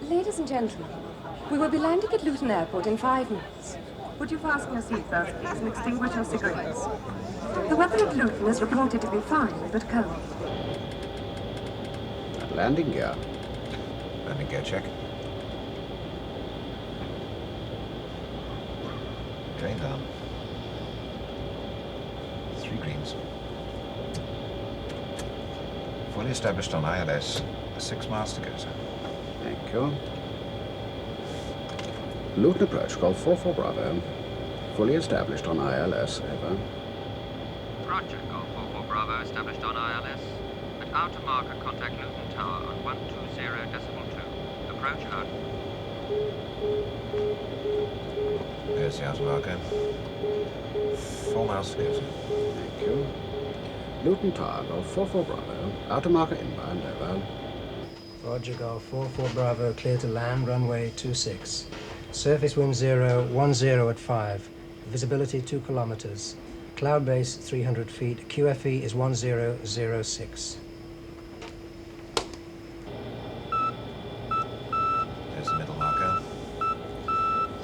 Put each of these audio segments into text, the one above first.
Ladies and gentlemen, we will be landing at Luton Airport in 5 minutes. Would you fasten your seatbelts, please, and extinguish your cigarettes? The weather at Luton is reported to be fine, but cold. Landing gear. Landing gear check. Drain down. 3 greens. Fully established on ILS. 6 miles to go, sir. Thank you. Luton approach, Golf 44 Bravo. Fully established on ILS, over. Roger, Golf 44 Bravo, established on ILS. At outer marker, contact Luton Tower on 120.2. Approach out. There's the outer marker. 4 miles to go, sir. Thank you. Luton Tower, Golf 44 Bravo. Outer marker inbound, over. Roger, Golf 44 Bravo, clear to land, runway 26. Surface wind 010 at 5. Visibility 2 kilometers. Cloud base 300 feet. QFE is 1006. There's the middle marker.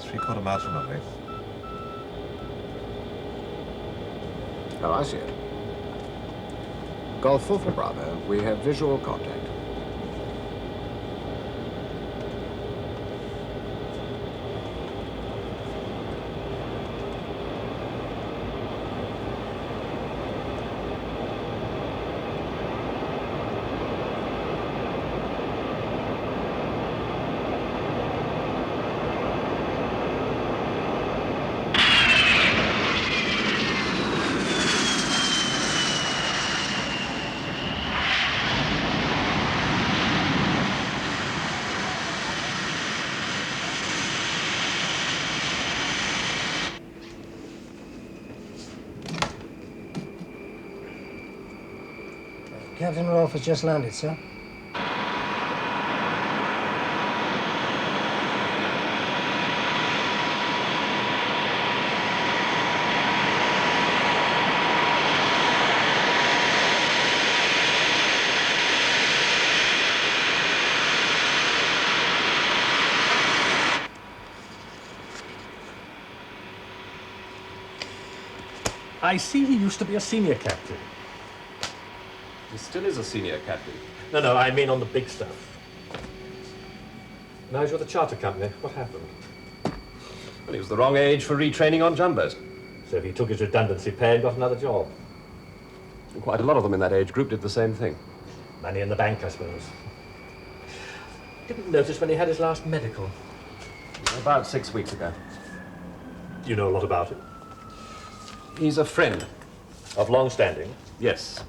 3/4 mile from runway. Oh, I see it. Golf 44 Bravo, we have visual contact. Captain Rolfe has just landed, sir. I see he used to be a senior captain. He still is a senior captain. No, I mean on the big stuff. Now he's with the charter company. What happened? Well, he was the wrong age for retraining on jumbos. So he took his redundancy pay and got another job. And quite a lot of them in that age group did the same thing. Money in the bank, I suppose. Didn't notice when he had his last medical. About 6 weeks ago. You know a lot about it? He's a friend. Of long standing? Yes.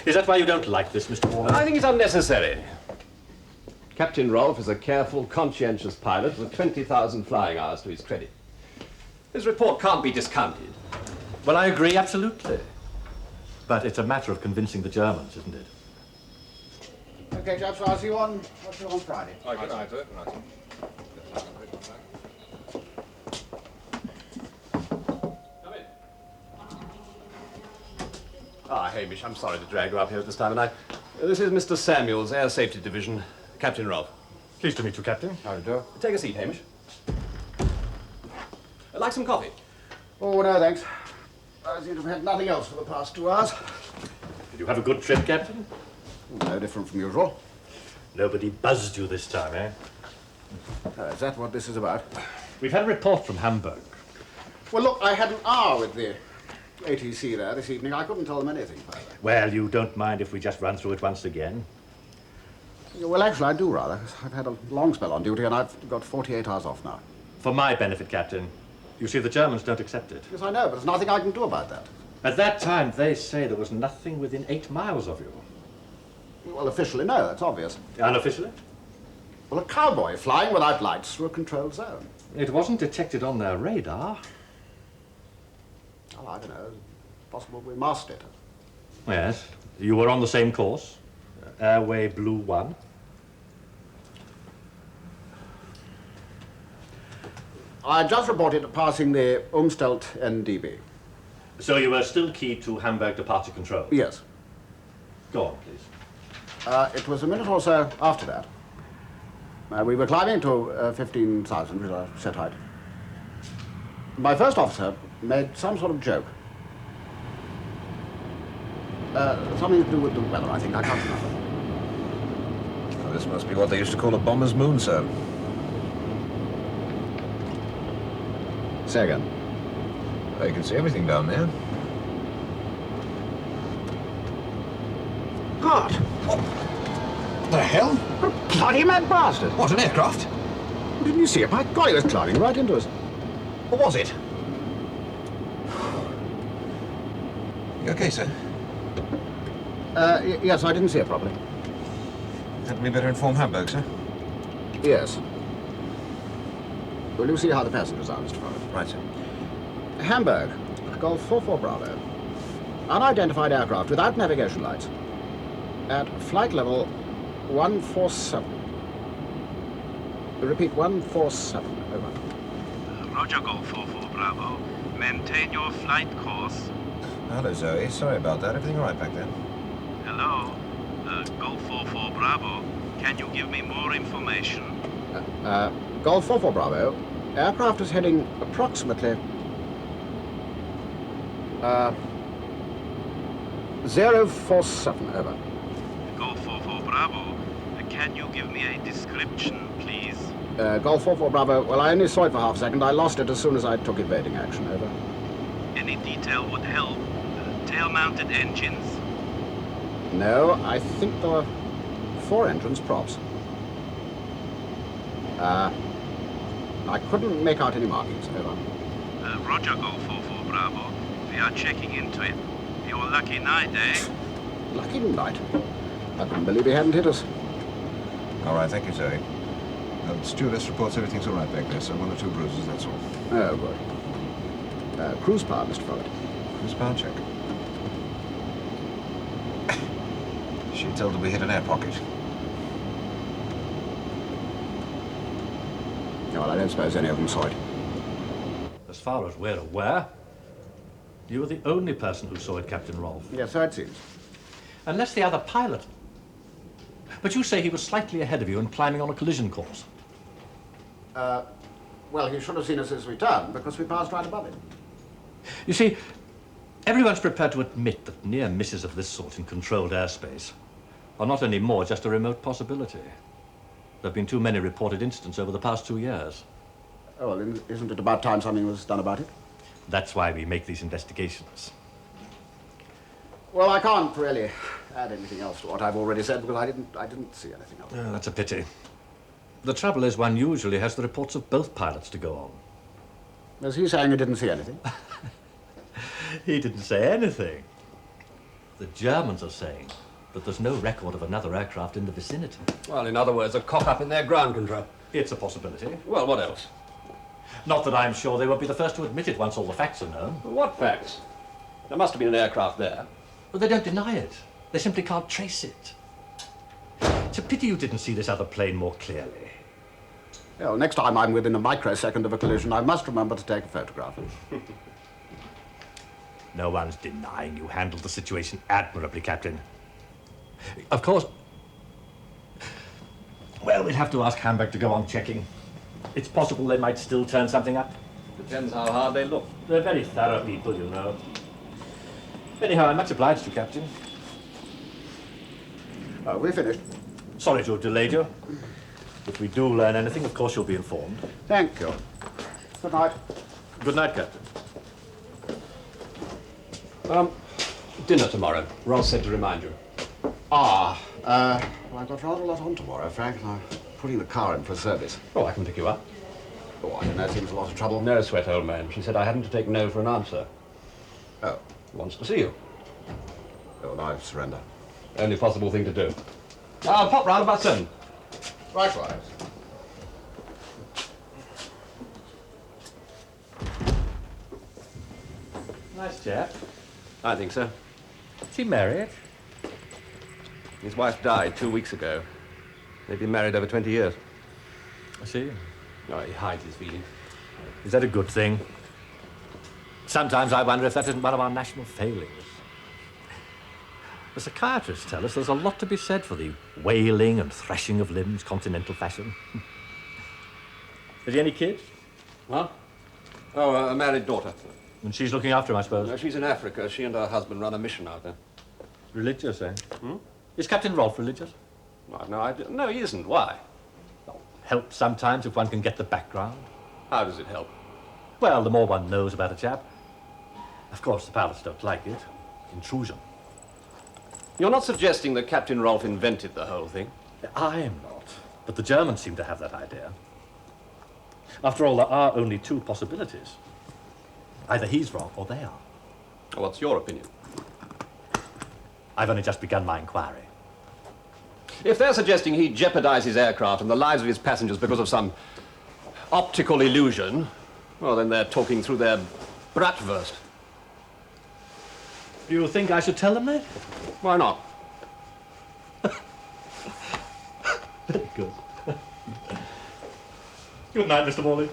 Is that why you don't like this, Mr. Warner? I think it's unnecessary. Captain Rolfe is a careful, conscientious pilot with 20,000 flying hours to his credit. His report can't be discounted. Well, I agree, absolutely. But it's a matter of convincing the Germans, isn't it? Okay, chaps, so I'll see you on Friday. Good night, sir. Good night, sir. Ah, Hamish, I'm sorry to drag you up here at this time of night. This is Mr. Samuels, Air Safety Division, Captain Rolfe. Pleased to meet you, Captain. How do you do? Take a seat, Hamish. Like some coffee? Oh, no, thanks. I seem to have had nothing else for the past 2 hours. Did you have a good trip, Captain? No different from usual. Nobody buzzed you this time, eh? Is that what this is about? We've had a report from Hamburg. Well, look, I had an hour with the ATC there this evening. I couldn't tell them anything further. Well, you don't mind if we just run through it once again? Well, actually, I do rather. I've had a long spell on duty and I've got 48 hours off now. For my benefit, Captain. You see, the Germans don't accept it. Yes, I know, but there's nothing I can do about that. At that time, they say there was nothing within 8 miles of you. Well, officially, no, that's obvious. Unofficially? Well, a cowboy flying without lights through a controlled zone. It wasn't detected on their radar. Well, I don't know. Possible we masked it. Yes. You were on the same course. Airway Blue 1. I just reported passing the Umstelt NDB. So you were still key to Hamburg departure control? Yes. Go on, please. It was a minute or so after that. We were climbing to 15,000, which I set height. My first officer made some sort of joke. Something to do with the weather, I think. I can't remember. Well, this must be what they used to call a bomber's moon, sir. Say again. Well, you can see everything down there. God! The hell? What a bloody mad bastard! What, an aircraft? Didn't you see it? My God, he was climbing right into us. What was it? You okay, sir? Yes, I didn't see it properly. Hadn't we better inform Hamburg, sir? Yes. Will you see how the passengers are, Mr. Forrest? Right, sir. Hamburg, Golf 44 Bravo. Unidentified aircraft without navigation lights. At flight level 147. Repeat, 147. Over. Roger, Golf 44 Bravo. Maintain your flight course. Hello, Zoe. Sorry about that. Everything all right back there? Hello? Golf 44 Bravo. Can you give me more information? Golf 44 Bravo. Aircraft is heading approximately 047. Over. Golf 44 Bravo. Can you give me a description, please? Golf 44 Bravo. Well, I only saw it for half a second. I lost it as soon as I took evading action. Over. Any detail would help. Tail-mounted engines. No, I think there were 4 entrance props. I couldn't make out any markings. Over. Roger, Golf 44 Bravo. We are checking into it. Your lucky night, eh? Lucky night. I couldn't believe he hadn't hit us. All right, thank you, Zoe. Stewardess reports everything's all right back there, so 1 or 2 bruises, that's all. Oh, good. Cruise power, Mr. Follett. Cruise power check. She told her we hit an air pocket. Well, I don't suppose any of them saw it. As far as we're aware, you were the only person who saw it, Captain Rolfe. Yes, so it seems. Unless the other pilot. But you say he was slightly ahead of you and climbing on a collision course. Well, he should have seen us as we turned, because we passed right above it. You see, everyone's prepared to admit that near misses of this sort in controlled airspace are not anymore just a remote possibility. There have been too many reported incidents over the past 2 years. Oh, well, isn't it about time something was done about it? That's why we make these investigations. Well, I can't really add anything else to what I've already said, because I didn't see anything else. Oh, that's a pity. The trouble is one usually has the reports of both pilots to go on. Was he saying he didn't see anything? He didn't say anything. The Germans are saying that there's no record of another aircraft in the vicinity. Well, in other words, a cock-up in their ground control. It's a possibility. Well, what else? Not that I'm sure they would be the first to admit it once all the facts are known. What facts? There must have been an aircraft there. But they don't deny it. They simply can't trace it. It's a pity you didn't see this other plane more clearly. Well, next time I'm within a microsecond of a collision, I must remember to take a photograph. No one's denying you handled the situation admirably, Captain. Of course... Well, we'd have to ask Hamburg to go on checking. It's possible they might still turn something up. Depends how hard they look. They're very thorough people, you know. Anyhow, I'm much obliged to you, Captain. We're finished. Sorry to have delayed you. If we do learn anything, of course you'll be informed. Thank you. Good night. Good night, Captain. Dinner tomorrow. Ross said to remind you. Well, I've got rather a lot on tomorrow, Frank. I'm putting the car in for service. Oh, I can pick you up. Oh, I don't know, it seems a lot of trouble. No sweat, old man. She said I hadn't to take no for an answer. Oh. Wants to see you. Oh, no, I surrender. Only possible thing to do. I'll pop round about 7. Likewise. Nice chap. I think so. Is he married? His wife died 2 weeks ago. They've been married over 20 years. I see. Oh, he hides his feelings. Is that a good thing? Sometimes I wonder if that isn't one of our national failings. The psychiatrists tell us there's a lot to be said for the wailing and thrashing of limbs, continental fashion. Has he any kids? What? Oh, a married daughter. And she's looking after him, I suppose? No, she's in Africa. She and her husband run a mission out there. Religious, eh? Is Captain Rolfe religious? Well, no, no, he isn't. Why? Helps sometimes if one can get the background. How does it help? Well, the more one knows about a chap. Of course, the pilots don't like it. Intrusion. You're not suggesting that Captain Rolfe invented the whole thing? I am not. But the Germans seem to have that idea. After all, there are only two possibilities. Either he's wrong or they are. What's your opinion? I've only just begun my inquiry. If they're suggesting he jeopardized his aircraft and the lives of his passengers because of some optical illusion, well, then they're talking through their bratwurst. Do you think I should tell them that? Why not? Very good. Good night, Mr. Morley.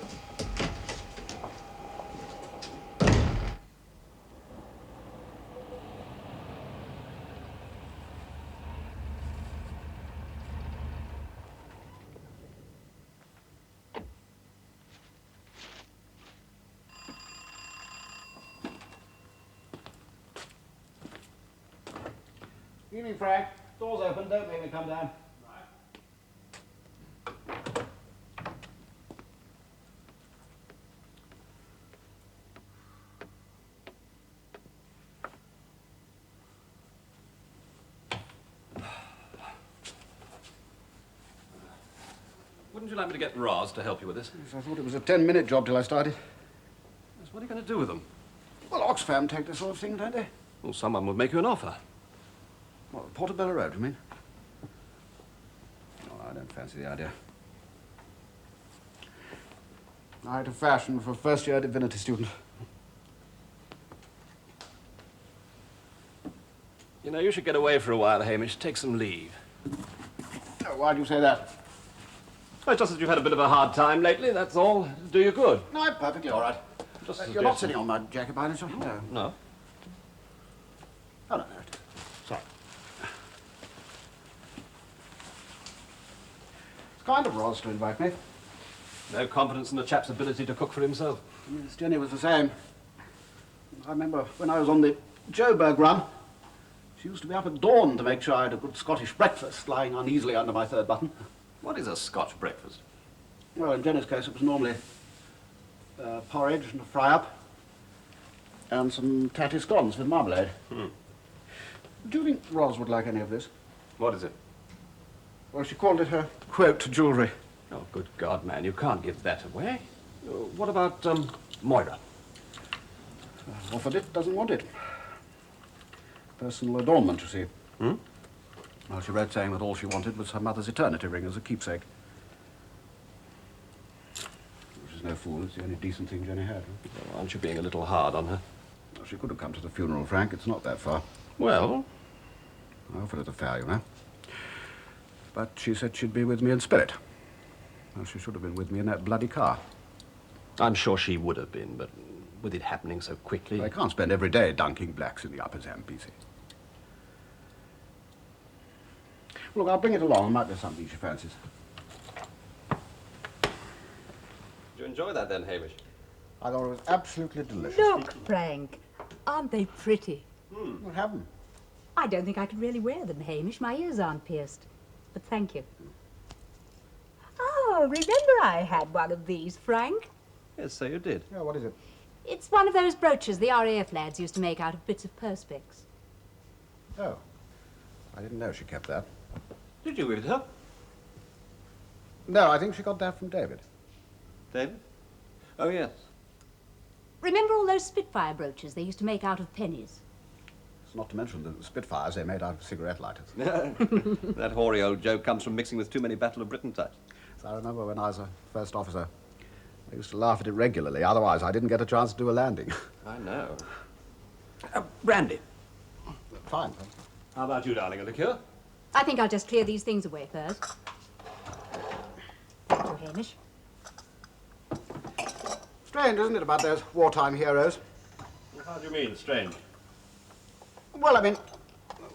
Evening, Frank. Door's open. Don't make me come down. Wouldn't you like me to get Roz to help you with this? Yes, I thought it was a 10-minute job till I started. Yes, what are you going to do with them? Well, Oxfam take this sort of thing, don't they? Well, someone would make you an offer. What, Portobello Road, you mean? Oh, I don't fancy the idea. Night of fashion for a first-year divinity student. You know, you should get away for a while, Hamish. Take some leave. Oh, why do you say that? Oh, it's just that you've had a bit of a hard time lately, that's all. Do you good. No, I'm perfectly all right. Just You're not sitting on my jacket by any chance? No. No. Oh, no. Sorry. It's kind of Roz to invite me. No confidence in the chap's ability to cook for himself. Yes, Jenny was the same. I remember when I was on the Joburg run, she used to be up at dawn to make sure I had a good Scottish breakfast lying uneasily under my third button. What is a Scotch breakfast? Well, in Jenny's case, it was normally porridge and a fry-up and some tatty scones with marmalade. Do you think Roz would like any of this? What is it? Well, she called it her quote jewellery. Oh, good God, man, you can't give that away. What about, Moira? Offered it, doesn't want it. Personal adornment, you see. Well, she wrote saying that all she wanted was her mother's eternity ring as a keepsake. She's no fool. It's the only decent thing Jenny had. Well, aren't you being a little hard on her? Well, she could have come to the funeral, Frank. It's not that far. Well? I offered her the fare, you know. But she said she'd be with me in spirit. Well, she should have been with me in that bloody car. I'm sure she would have been, but with it happening so quickly... I can't spend every day dunking blacks in the upper Zambezi. Look, I'll bring it along. There might be something she fancies. Did you enjoy that then, Hamish? I thought it was absolutely delicious. Look, Frank, aren't they pretty? What happened? I don't think I could really wear them, Hamish. My ears aren't pierced. But thank you. Oh, remember I had one of these, Frank? Yes, so you did. Yeah, what is it? It's one of those brooches the RAF lads used to make out of bits of perspex. Oh. I didn't know she kept that. Did you with her? No, I think she got that from David. David? Oh, yes. Remember all those Spitfire brooches they used to make out of pennies? It's not to mention the Spitfires they made out of cigarette lighters. That hoary old joke comes from mixing with too many Battle of Britain types. So I remember when I was a first officer, I used to laugh at it regularly. Otherwise, I didn't get a chance to do a landing. I know. Brandy. Fine. How about you, darling? A liqueur? I think I'll just clear these things away first. Thank you, Hamish. Strange, isn't it, about those wartime heroes? How do you mean, strange? Well, I mean,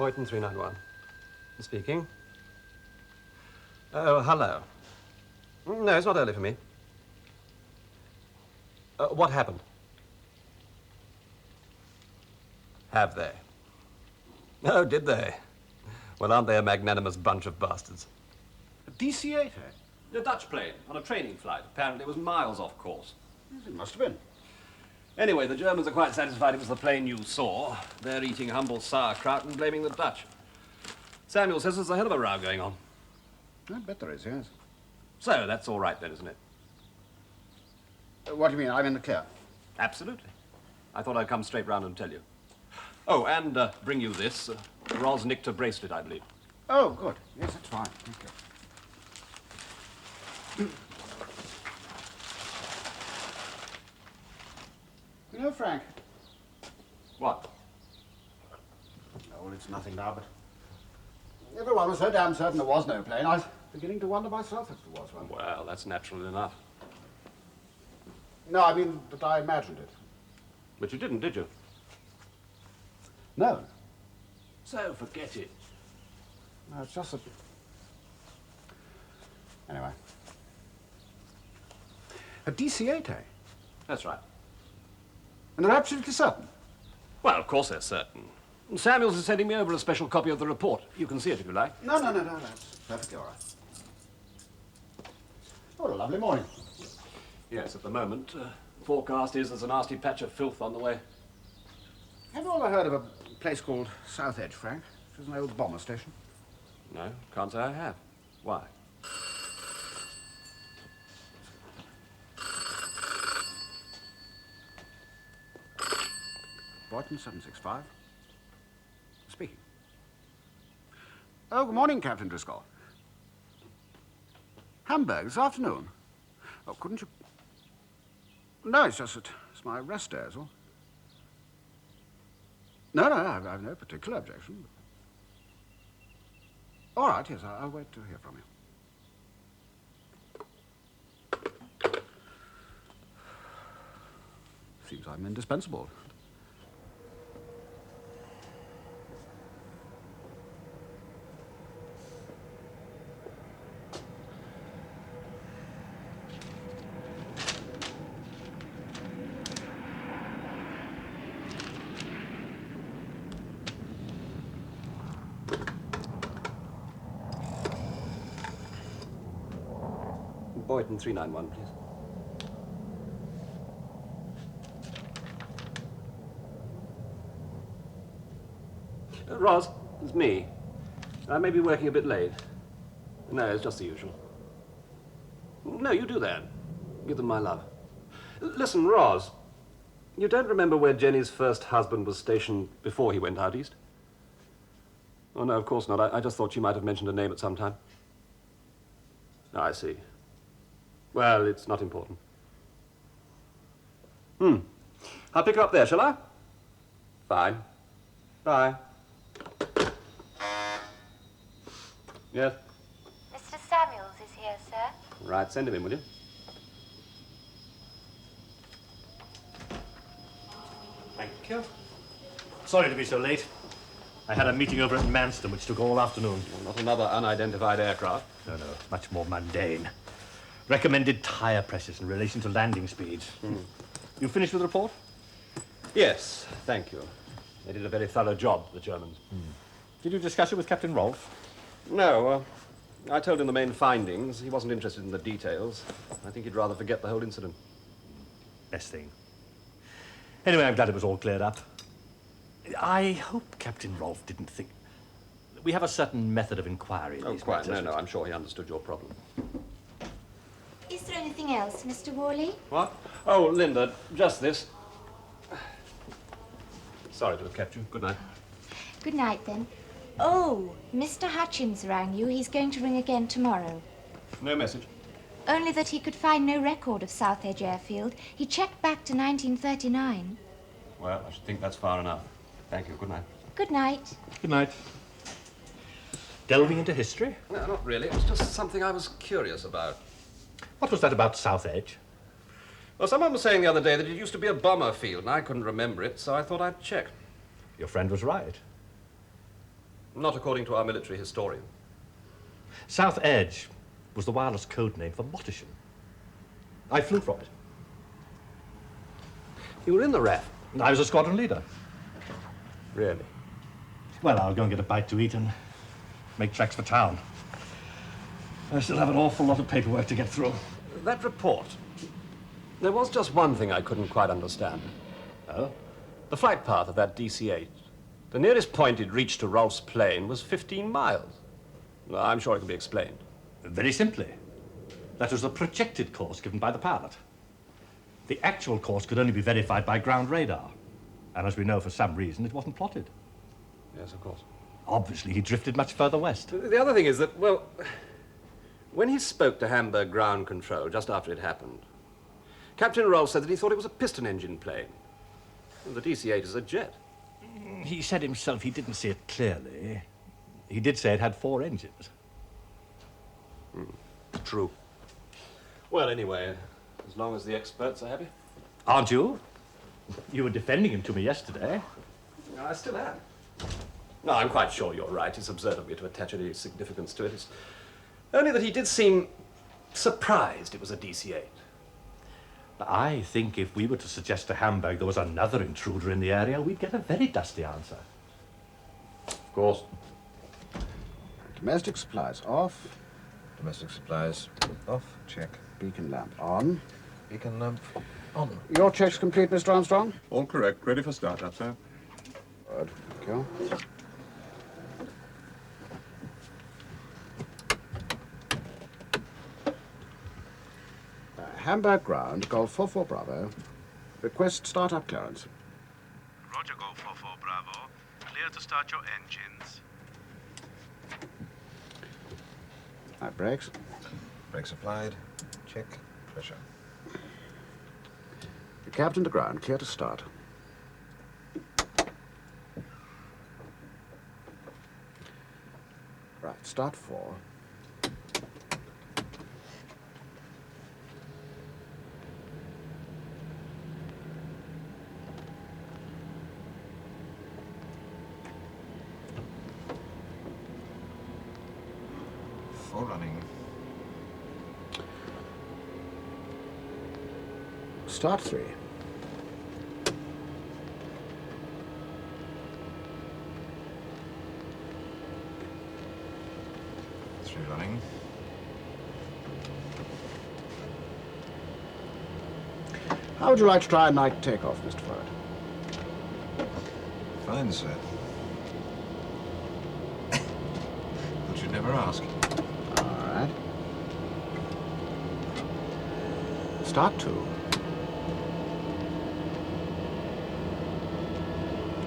Boyton 391. Speaking. Oh, hello. No, it's not early for me. What happened? Have they? Oh, did they? Well, aren't they a magnanimous bunch of bastards? A DC-8, eh? A Dutch plane on a training flight. Apparently it was miles off course. Yes, it must have been. Anyway, the Germans are quite satisfied it was the plane you saw. They're eating humble sauerkraut and blaming the Dutch. Samuel says there's a hell of a row going on. I bet there is, yes. So, that's all right then, isn't it? What do you mean? I'm in the clear? Absolutely. I thought I'd come straight round and tell you. Oh, and bring you this. Ros nicked a bracelet, I believe. Oh, good. Yes, that's fine. Thank you. You know, Frank. What? Oh, well, it's nothing now, but everyone was so damn certain there was no plane, I was beginning to wonder myself if there was one. Well, that's natural enough. No, I mean that I imagined it. But you didn't, did you? No. So, forget it. No, it's just that... Anyway. A DC-8, eh? That's right. And they're absolutely certain? Well, of course they're certain. Samuels is sending me over a special copy of the report. You can see it if you like. No, that's perfectly all right. Oh, what a lovely morning. Yes, at the moment, forecast is there's a nasty patch of filth on the way. Have you ever heard of a place called South Edge, Frank? Which is an old bomber station. No, can't say I have. Why? Boyton 765. Speaking. Oh, good morning, Captain Driscoll. Hamburg this afternoon. Oh, couldn't you... No, it's just that it's my rest day, is all. No, I've no particular objection. All right, yes, I'll wait to hear from you. Seems I'm indispensable. Boyton 391, please. Ros, it's me. I may be working a bit late. No, it's just the usual. No, you do that. Give them my love. Listen, Ros, you don't remember where Jenny's first husband was stationed before he went out east? Oh, no, of course not. I just thought you might have mentioned a name at some time. Oh, I see. Well, it's not important. I'll pick her up there, shall I? Fine. Bye. Yes? Mr. Samuels is here, sir. Right, send him in, will you? Thank you. Sorry to be so late. I had a meeting over at Manston which took all afternoon. Well, not another unidentified aircraft. No, much more mundane. Recommended tyre pressures in relation to landing speeds. You finished with the report? Yes, thank you. They did a very thorough job, the Germans. Did you discuss it with Captain Rolfe? No, I told him the main findings. He wasn't interested in the details. I think he'd rather forget the whole incident. Best thing. Anyway, I'm glad it was all cleared up. I hope Captain Rolfe didn't think... We have a certain method of inquiry in these quite. matters. No, I'm sure he understood your problem. Is there anything else, Mr. Worley? What? Oh, Linda, just this. Sorry to have kept you. Good night. Good night, then. Oh, Mr. Hutchins rang you. He's going to ring again tomorrow. No message? Only that he could find no record of South Edge Airfield. He checked back to 1939. Well, I should think that's far enough. Thank you. Good night. Good night. Good night. Delving into history? No, not really. It was just something I was curious about. What was that about South Edge? Well, someone was saying the other day that it used to be a bomber field, and I couldn't remember it, so I thought I'd check. Your friend was right. Not according to our military historian. South Edge was the wireless code name for Mottishan. I flew from it. You were in the RAF? I was a squadron leader. Really? Well, I'll go and get a bite to eat and make tracks for town. I still have an awful lot of paperwork to get through. That report. There was just one thing I couldn't quite understand. Oh? The flight path of that DC-8. The nearest point it reached to Rolf's plane was 15 miles. I'm sure it can be explained. Very simply. That was the projected course given by the pilot. The actual course could only be verified by ground radar. And as we know, for some reason, it wasn't plotted. Yes, of course. Obviously, he drifted much further west. The other thing is that, well, when he spoke to Hamburg ground control just after it happened, Captain Rolf said that he thought it was a piston engine plane. And the DC-8 is a jet. He said himself he didn't see it clearly. He did say it had 4 engines. True. Well, anyway, as long as the experts are happy. Aren't you? You were defending him to me yesterday. I still am. No, I'm quite sure you're right. It's absurd of me to attach any significance to it. It's only that he did seem surprised it was a DC-8. I think if we were to suggest to Hamburg there was another intruder in the area, we'd get a very dusty answer. Of course. Domestic supplies off. Domestic supplies off. Check. Beacon lamp on. Beacon lamp on. Your check's complete, Mr. Armstrong? All correct. Ready for startup, sir. Good. Thank you. Hamburg ground, Golf 44 Bravo. Request startup clearance. Roger, Golf 44 Bravo. Clear to start your engines. Brakes. Brakes applied. Check. Pressure. The captain to ground, clear to start. Right, start 4. Running. Start 3. Running. How would you like to try a night takeoff, Mr. Ford? Fine, sir. But you'd never ask. Start 2.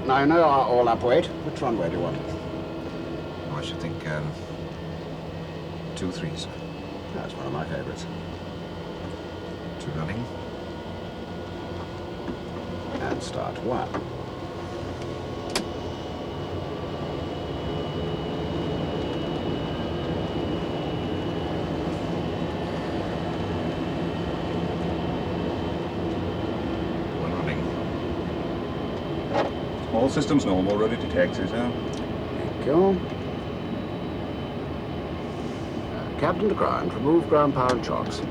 Now, you know our all-up weight. Which runway do you want? Oh, I should think, 2-3, sir. That's one of my favorites. 2 running. And start 1. All systems normal, ready to taxi, sir. Thank you. Captain to ground, remove ground power and chocks.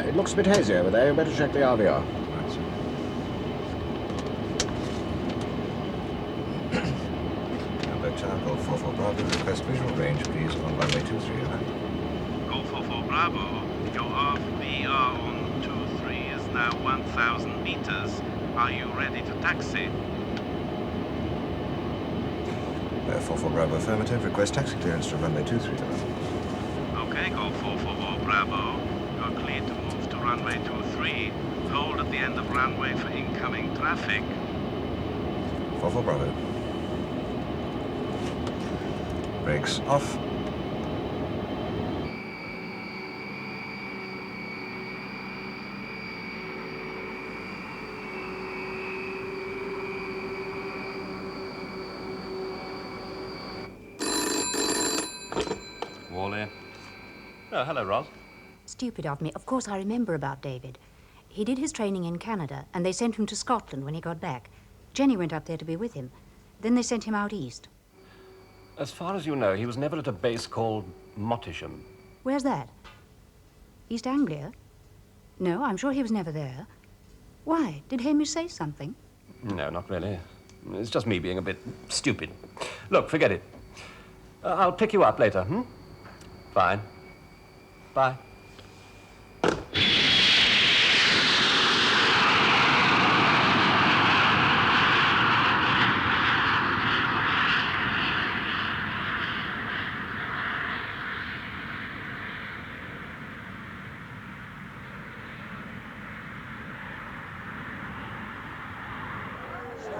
It looks a bit hazy over there. You better check the RVR. Right, sir. Hamburg Tower, Golf 44 Bravo, request visual range, please, on runway 23. Golf 44 Bravo, your RVR on 23 is now 1,000 meters. Are you ready to taxi? 44 Bravo affirmative, request taxi clearance to runway 23. Okay, Golf 44 Bravo. You're clear to move to runway 23. Hold at the end of runway for incoming traffic. 44 Bravo. Brakes off. Wally. Oh, hello, Ross. Stupid of me. Of course, I remember about David. He did his training in Canada, and they sent him to Scotland when he got back. Jenny went up there to be with him. Then they sent him out east. As far as you know, he was never at a base called Mottisham. Where's that? East Anglia? No, I'm sure he was never there. Why? Did Hamish say something? No, not really. It's just me being a bit stupid. Look, forget it. I'll pick you up later, hmm? Fine. Bye.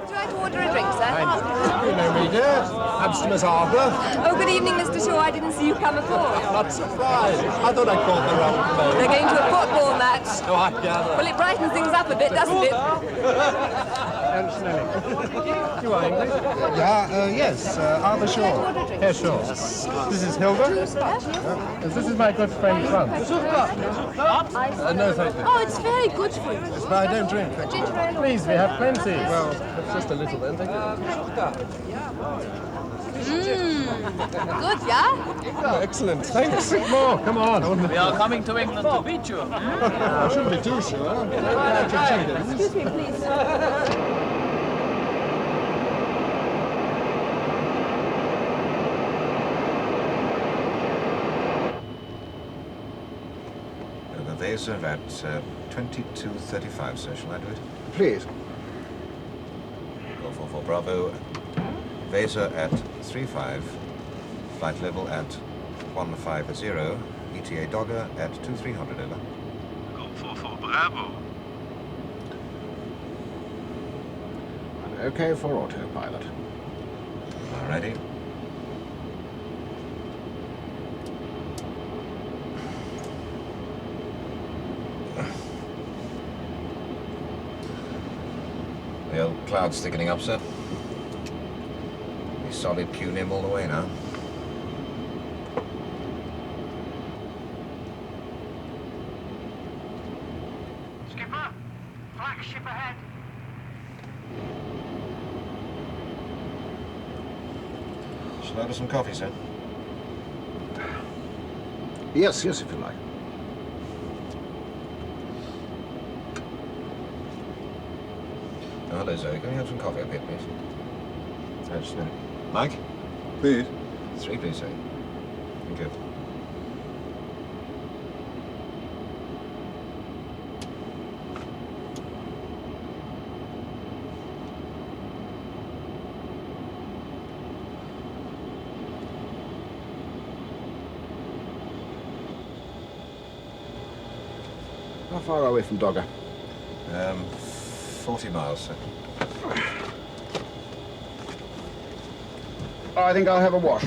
Would you like to order a drink, sir? You know me, dear. Amsterdam's Harbour. Oh, good evening, Mr. Shaw. I didn't see you come at all. Not surprised. I thought I called the wrong place. They're going to a football match. Oh, I gather. Well, it brightens things up a bit, doesn't it? You are English? Yes, Arthur Shaw. Herr Shaw. This is Hilda. This is my good friend Franz. No, thank you. Oh, it's very good for you. But I don't drink, thank you. Please, we have plenty. Well, it's just a little then, thank you. Good, yeah? Oh, excellent, thanks. More, come on. We are coming to England to beat you. I shouldn't be too sure. Excuse me, please. The Vaser at 22:35, sir. Shall I do it? Please. Go 44 Bravo. Vaser at 35. Flight level at 150. ETA Dogger at 2300, over. Go 44 Bravo. And OK for autopilot. All righty. The old cloud's thickening up, sir. Be solid Punim all the way now. Skipper, flagship ahead. Shall I order some coffee, sir? Yes, yes, if you like. Oh, hello, Zoe. Can we have some coffee up here, please? Just a minute. Mike? Please. 3, please, sir. Thank you. How far are we from Dogger? 40 miles, sir. I think I'll have a wash.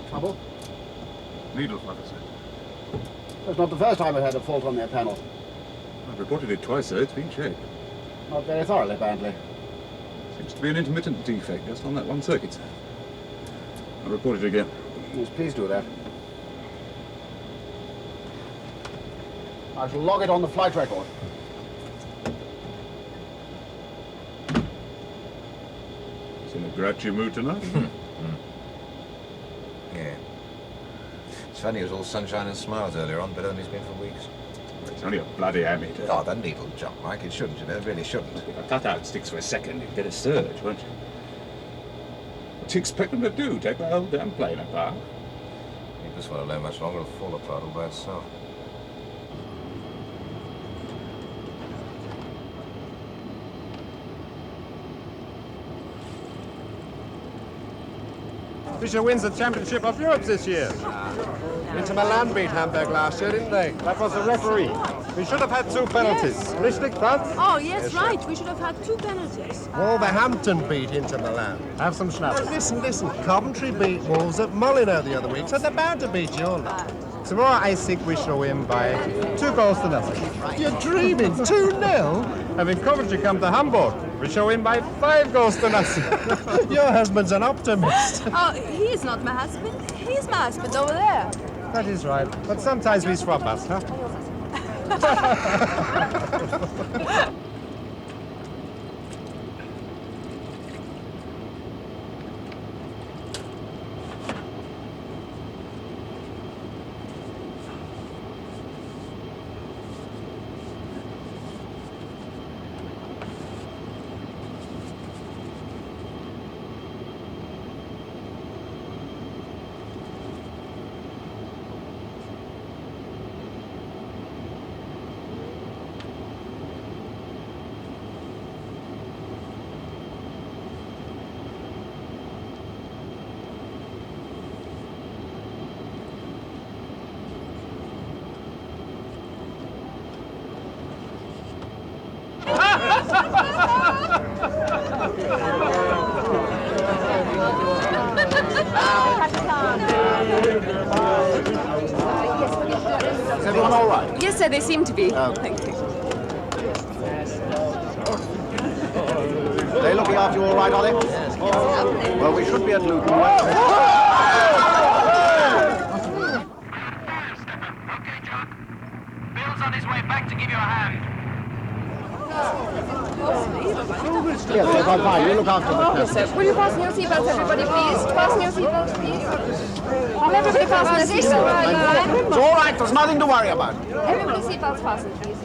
Trouble? Needle flutter, sir. That's not the first time I've had a fault on their panel. I've reported it twice, sir. It's been checked. Not very thoroughly, badly. Seems to be an intermittent defect just on that one circuit, sir. I'll report it again. Yes, please do that. I shall log it on the flight record. It's in a grouchy mood tonight. Yeah. It's funny, it was all sunshine and smiles earlier on, but only it's been for weeks. It's only a bloody amateur. Oh, the needle jump, Mike. It shouldn't, you know. It really shouldn't. If a cutout sticks for a second, you'd get a surge, won't you? What do you expect them to do? Take the whole damn plane apart? It just won't allow much longer to fall apart all by itself. Fisher wins the Championship of Europe this year. Inter Milan beat Hamburg last year, didn't they? That was the referee. We should have had 2 penalties. Richtig, Franz? Oh, yes, right. We should have had 2 penalties. Wolverhampton beat Inter Milan. Have some schnapps. Listen. Coventry beat Wolves at Molyneux the other week, so they're bound to beat your lot. Tomorrow I think we shall win by 2 goals to nothing. You're dreaming, 2-0? Having Coventry come to Hamburg, we shall win by 5 goals to nothing. Your husband's an optimist. Oh, he is not my husband. He's my husband over there. That is right, but sometimes we swap us, huh? Is everyone all right? Yes, sir, they seem to be. Oh. Thank you. Are they looking after you all right, are they? Well, we should be at Luton. Okay, Jock. Bill's on his way back to give you a hand. Yes, yes, I'm fine. You look after them. Yes, sir. Will you fasten your seatbelts, everybody, please? Fasten your seatbelts, please. Will everybody fasten their seatbelts? It's all right. There's nothing to worry about. Everybody's seatbelts fastened, please.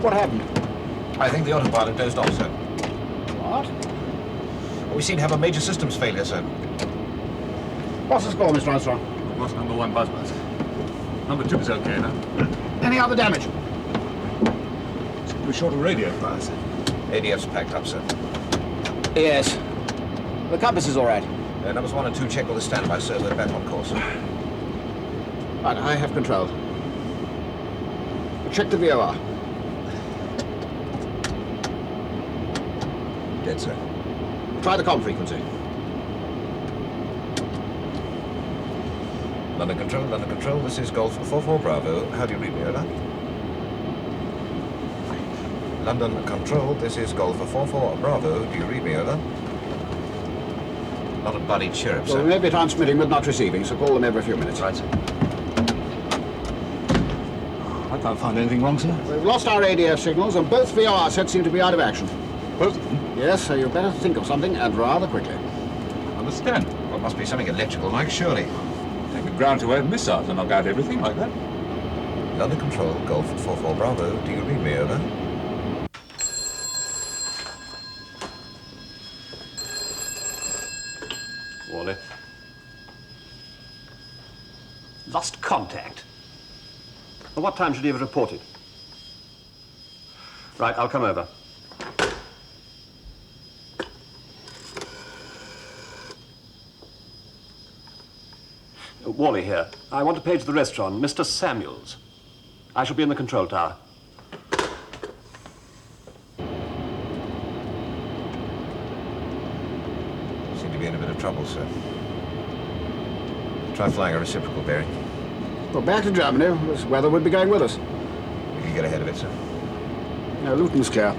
What happened? I think the autopilot dozed off, sir. What? We seem to have a major systems failure, sir. What's the score, Mr. Armstrong? We've lost number 1 buzz. Number 2 is okay now. Any other damage? We're short of radio fire, sir. ADF's packed up, sir. Yes. The compass is all right. Numbers 1 and 2 check with the standby, sir. We're back on course. Right, I have control. Check the VOR. Dead, sir. Try the comm frequency. London Control, this is Golf 44 Bravo. How do you read me, over? London Control, this is Golf 44 Bravo. Do you read me, over? Not a bloody chirrup, sir. Well, we may be transmitting but not receiving, so call them every few minutes. Right, sir. I can't find anything wrong, sir. We've lost our ADF signals and both VOR sets seem to be out of action. Both of them? Yes, so you'd better think of something and rather quickly. Understand. Well, it must be something electrical, like, surely. Take a ground-to-air missile to knock out everything like that. London Control, Golf 44 Bravo. Do you read me, over? Wally. Lost contact. Well, what time should he have reported? Right, I'll come over. Wally here. I want to page the restaurant, Mr. Samuels. I shall be in the control tower. Seem to be in a bit of trouble, sir. Try flying a reciprocal bearing. Well, back to Germany. This weather would be going with us. We can get ahead of it, sir. No, Luton's clear.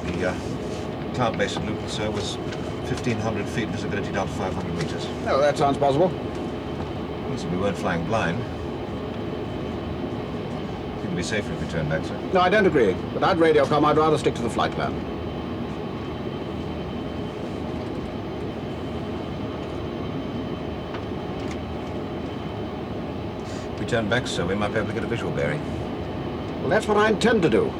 The cloud base at Luton, sir, was 1,500 feet, visibility down to 500 meters. Oh, that sounds possible. So we weren't flying blind. Think it'd be safer if we turned back, sir. No, I don't agree. Without radio comm, I'd rather stick to the flight plan. If we turn back, sir, we might be able to get a visual bearing. Well, that's what I intend to do.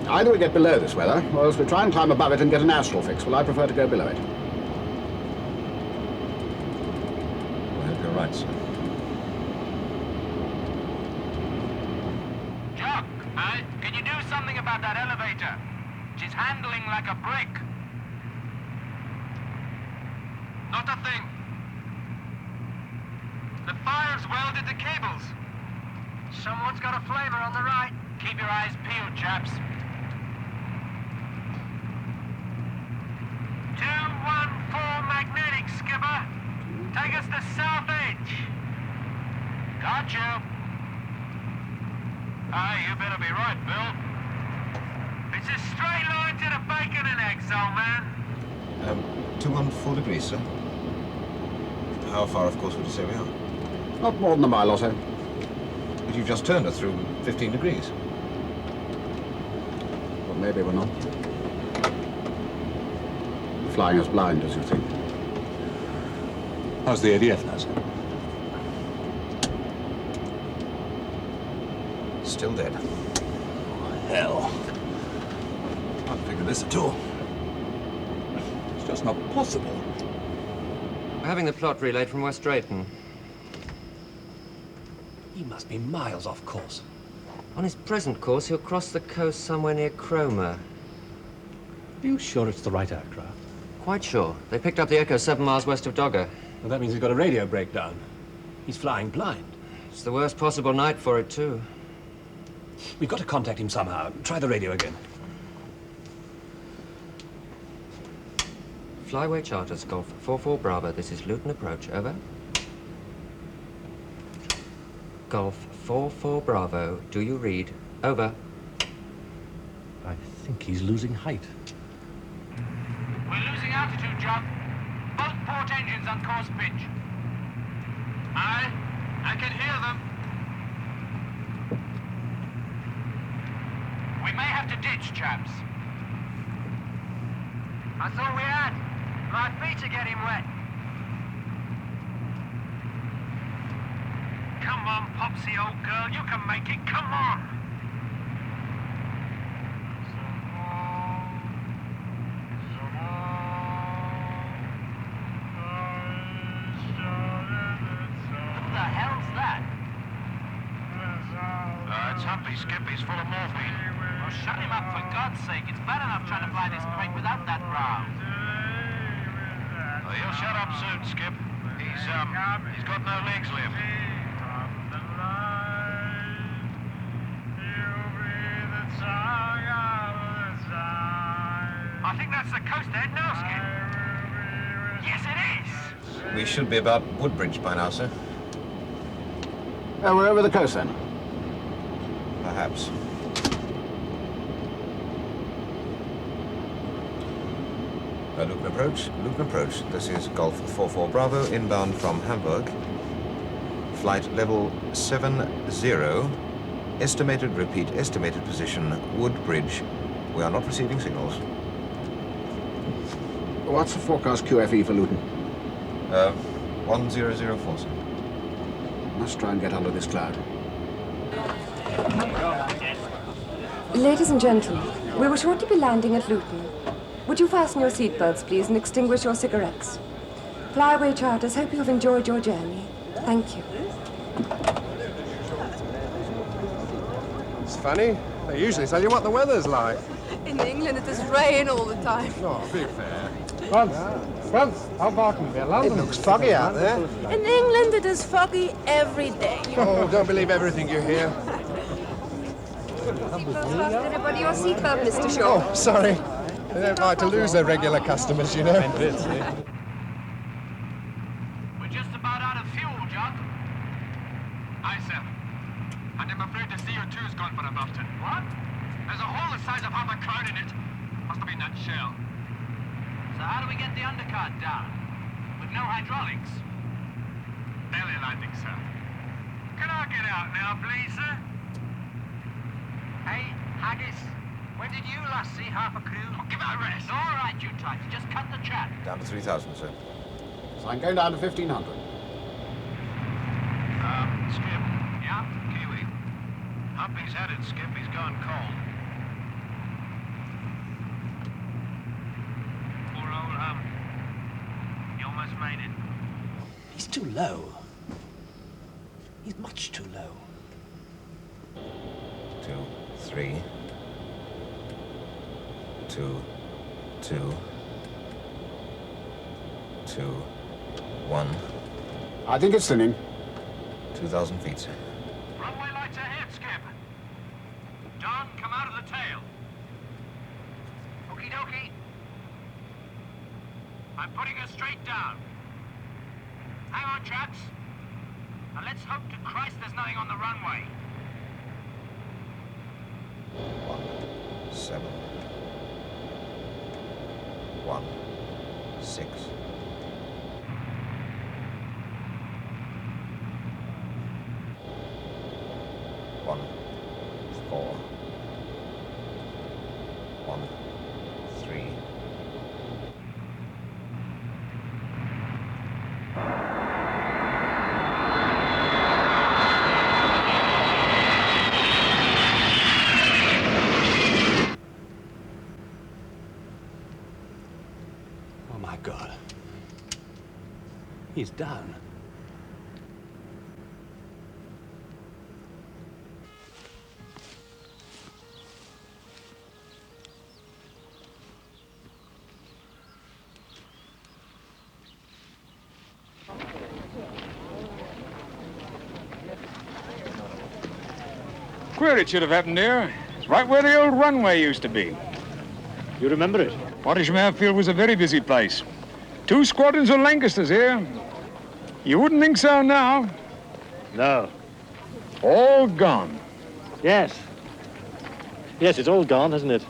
Either we get below this weather, or else we try and climb above it and get an astral fix. Well, I prefer to go below it. I hope you're right, sir. Jock, can you do something about that elevator? She's handling like a brick. Not a thing. The fire's welded the cables. Someone's got a flamer on the right. Keep your eyes peeled, chaps. Towards the south edge. Got you. Hey, you better be right, Bill. It's a straight line to the bacon and eggs, old man. 214 degrees, sir. How far, of course, would you say we are? Not more than a mile or so. But you've just turned us through 15 degrees. Well, maybe we're not. Flying us blind, as you think. How's the ADF now, sir? Still dead. Oh, hell. Can't figure this at all. It's just not possible. We're having the plot relayed from West Drayton. He must be miles off course. On his present course, he'll cross the coast somewhere near Cromer. Are you sure it's the right aircraft? Quite sure. They picked up the Echo 7 miles west of Dogger. Well, that means he's got a radio breakdown. He's flying blind. It's the worst possible night for it, too. We've got to contact him somehow. Try the radio again. Flyway Charters, Golf 44 Bravo. This is Luton approach. Over. Golf 44 Bravo. Do you read? Over. I think he's losing height. We're losing altitude, John. Both port engines on course pitch. Aye, I can hear them. We may have to ditch, chaps. That's all we had. My feet are getting wet. Come on, Popsy, old girl. You can make it. Come on. Who the hell's that? It's Humpy, Skip. He's full of morphine. Well, shut him up, for God's sake. It's bad enough trying to fly this crate without that row. Well, he'll shut up soon, Skip. He's got no legs left. I think that's the coast there now, Skip. Yes, it is. We should be about Woodbridge by now, sir. We're over the coast, then. Perhaps. Luton approach, Luton approach. This is Golf 44 Bravo, inbound from Hamburg. Flight level 70. Estimated, repeat, estimated position, Woodbridge. We are not receiving signals. What's the forecast QFE for Luton? 1004, sir. Must try and get under this cloud. Ladies and gentlemen, we will shortly be landing at Luton. Would you fasten your seatbelts, please, and extinguish your cigarettes? Flyaway Charters, hope you have enjoyed your journey. Thank you. It's funny. They usually tell you what the weather's like. In England, it is rain all the time. Oh, be fair. France, how far can we be in London? It looks foggy out there. In England, it is foggy every day. Oh, don't believe everything you hear. Fasten everybody your seatbelt, Mr. Shaw. Oh, sorry. They don't like to lose their regular customers, you know. We're just about out of fuel, John. Aye, sir. And I'm afraid the CO2's gone for a Buffton. What? There's a hole the size of half a crown in it. Must have been that shell. So how do we get the undercard down? With no hydraulics? Belly landing, sir. Can I get out now, please, sir? Hey, Haggis. When did you last see half a crew? Oh, give it a rest. All right, you types. Just cut the chat. Down to 3,000, sir. So I'm going down to 1,500. Skip. Yeah? Kiwi. Humpy's had it, Skip. He's gone cold. Poor old Hump. He almost made it. He's too low. He's much too low. 2, 3. 2, 2. 2, 1. I think it's thinning. 2,000 feet, sir. Runway lights ahead, Skip. John, come out of the tail. Okie dokie. I'm putting her straight down. Hang on, chaps. And let's hope to Christ there's nothing on the runway. 17. 16. 4. 3. Oh my God. He's down. Queer it should have happened here. Right where the old runway used to be. You remember it? Watersham Airfield was a very busy place. 2 squadrons of Lancasters here. You wouldn't think so now. No. All gone. Yes. Yes, it's all gone, hasn't it?